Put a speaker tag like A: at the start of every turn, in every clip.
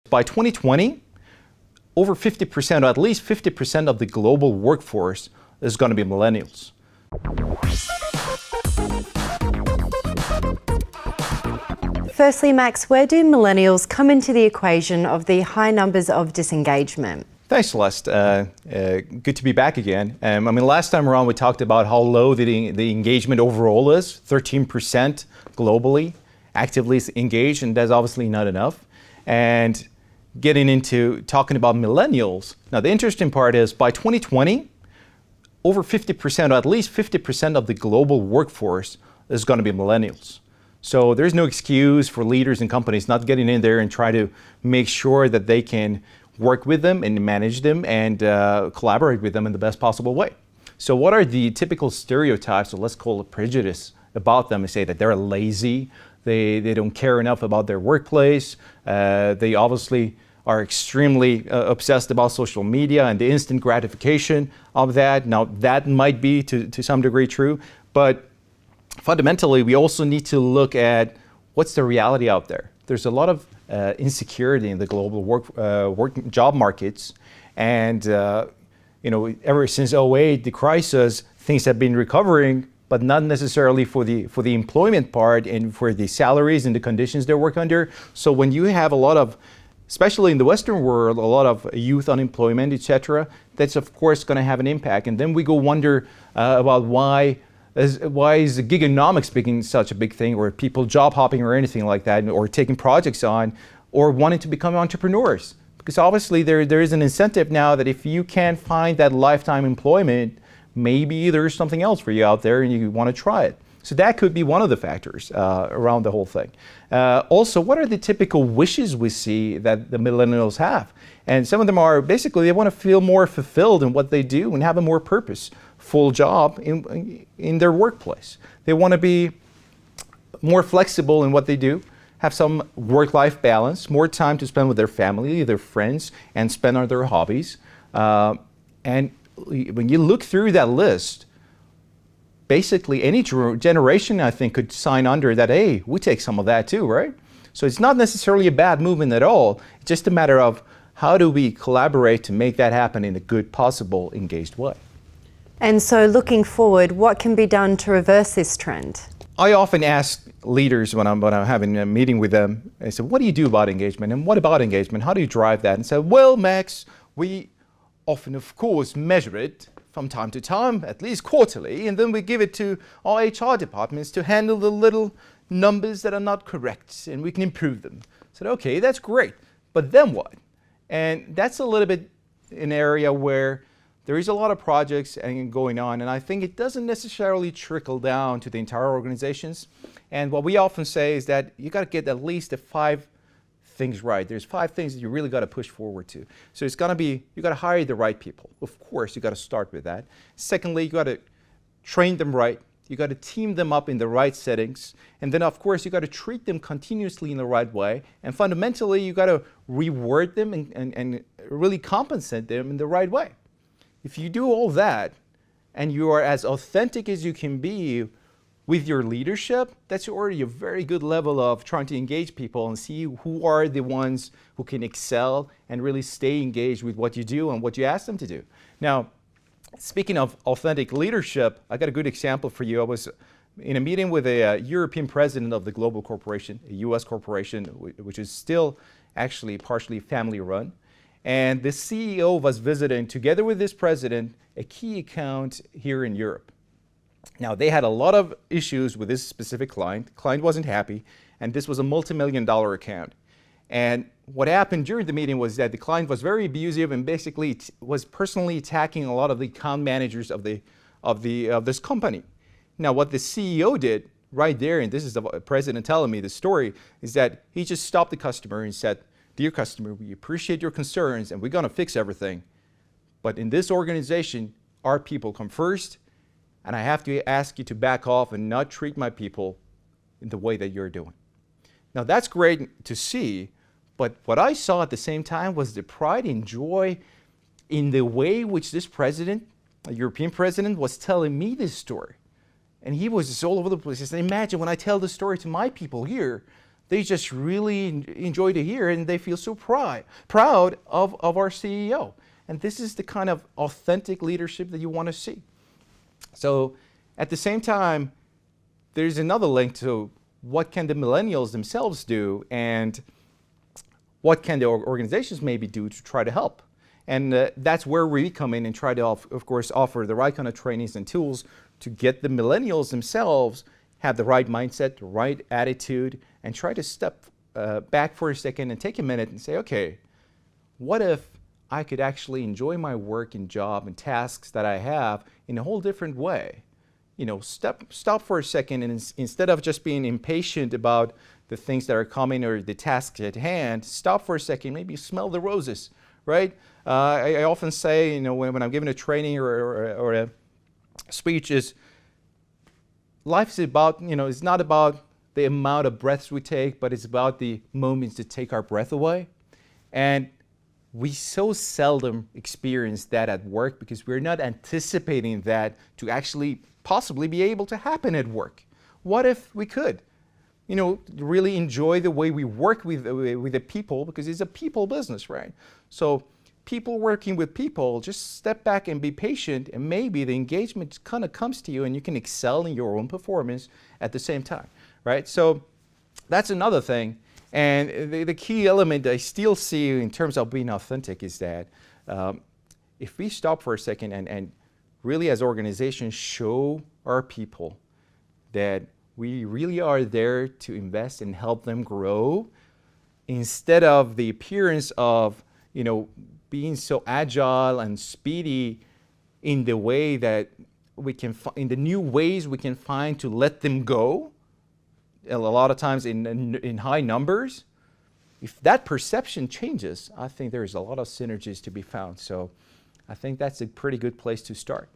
A: By 2020, over 50%, or at least 50% of the global workforce is going to be millennials.
B: Firstly, Max, where do millennials come into the equation of the high numbers of disengagement?
A: Thanks, Celeste. Good to be back again. Last time around we talked about how low the engagement overall is, 13% globally actively engaged, and that's obviously not enough. And getting into talking about millennials, now the interesting part is by 2020, over 50%, or at least 50% of the global workforce is going to be millennials. So there's no excuse for leaders and companies not getting in there and try to make sure that they can work with them and manage them and collaborate with them in the best possible way. So what are the typical stereotypes, or let's call it prejudice, about them? And say that they're lazy, they don't care enough about their workplace, they obviously are extremely obsessed about social media and the instant gratification of that. Now that might be to some degree true, but fundamentally, we also need to look at what's the reality out there. There's a lot of insecurity in the global job markets, and ever since '08, the crisis, things have been recovering, but not necessarily for the employment part and for the salaries and the conditions they work under. So when you have a lot of, especially in the Western world, a lot of youth unemployment, etc., that's of course going to have an impact. And then we go wonder about why is gigonomics becoming such a big thing, or people job hopping or anything like that, or taking projects on, or wanting to become entrepreneurs. Because obviously there is an incentive now that if you can't find that lifetime employment, maybe there's something else for you out there and you want to try it. So that could be one of the factors around the whole thing. Also, what are the typical wishes we see that the millennials have? And some of them are basically they want to feel more fulfilled in what they do and have a more purposeful job in their workplace. They want to be more flexible in what they do, have some work-life balance, more time to spend with their family, their friends, and spend on their hobbies. And when you look through that list, basically any generation, I think, could sign under that, hey, we take some of that too, right? So it's not necessarily a bad movement at all. It's just a matter of how do we collaborate to make that happen in a good, possible, engaged way.
B: And so looking forward, what can be done to reverse this trend? I
A: often ask leaders when I'm having a meeting with them, I say, what do you do about engagement? And what about engagement? How do you drive that? And say, well, Max, we often, of course, measure it from time to time, at least quarterly, and then we give it to our HR departments to handle the little numbers that are not correct, and we can improve them. I said, okay, that's great, but then what? And that's a little bit an area where there is a lot of projects going on, and I think it doesn't necessarily trickle down to the entire organizations. And what we often say is that you got to get at least the 5 things right. There's 5 things that you really got to push forward to. So it's going to be, you got to hire the right people. Of course, you got to start with that. Secondly, you got to train them right. You got to team them up in the right settings. And then, of course, you got to treat them continuously in the right way. And fundamentally, you got to reward them and really compensate them in the right way. If you do all that, and you are as authentic as you can be with your leadership, that's already a very good level of trying to engage people and see who are the ones who can excel and really stay engaged with what you do and what you ask them to do. Now, speaking of authentic leadership, I got a good example for you. I was in a meeting with a European president of the global corporation, a US corporation, which is still actually partially family run. And the CEO was visiting, together with this president, a key account here in Europe. Now, they had a lot of issues with this specific client. The client wasn't happy, and this was a multi-million-dollar account. And what happened during the meeting was that the client was very abusive and basically was personally attacking a lot of the account managers of this company. Now, what the CEO did right there, and this is the president telling me the story, is that he just stopped the customer and said, "Dear customer, we appreciate your concerns and we're going to fix everything. But in this organization, our people come first. And I have to ask you to back off and not treat my people in the way that you're doing." Now that's great to see, but what I saw at the same time was the pride and joy in the way which this president, a European president, was telling me this story. And he was just all over the place. He said, imagine when I tell this story to my people here, They just really enjoy to hear, and they feel so proud of our CEO. And this is the kind of authentic leadership that you want to see. So at the same time, there's another link to what can the millennials themselves do, and what can the organizations maybe do to try to help. And that's where we come in and try to, of course, offer the right kind of trainings and tools to get the millennials themselves have the right mindset, the right attitude, and try to step back for a second and take a minute and say, okay, what if I could actually enjoy my work and job and tasks that I have in a whole different way? You know, stop for a second, and instead of just being impatient about the things that are coming or the tasks at hand, stop for a second, maybe smell the roses, right? I often say, you know, when I'm giving a training or a speech, is life is about, you know, it's not about the amount of breaths we take, but it's about the moments that take our breath away. And we so seldom experience that at work because we're not anticipating that to actually possibly be able to happen at work. What if we could, you know, really enjoy the way we work with the people, because it's a people business, right? So people working with people, just step back and be patient, and maybe the engagement kind of comes to you and you can excel in your own performance at the same time, right? So that's another thing. And the key element I still see in terms of being authentic is that if we stop for a second and really as organizations show our people that we really are there to invest and help them grow, instead of the appearance of, you know, being so agile and speedy in the way that we can, in the new ways we can find to let them go, a lot of times in high numbers, if that perception changes, I think there's a lot of synergies to be found. So I think that's a pretty good place to start.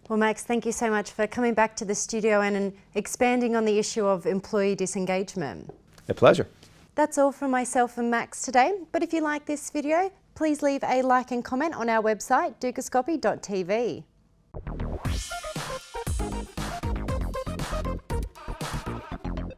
B: Well, Max, thank you so much for coming back to the studio and expanding on the issue of employee disengagement.
A: A pleasure.
B: That's all from myself and Max today. But if you like this video, please leave a like and comment on our website, dukascopy.tv.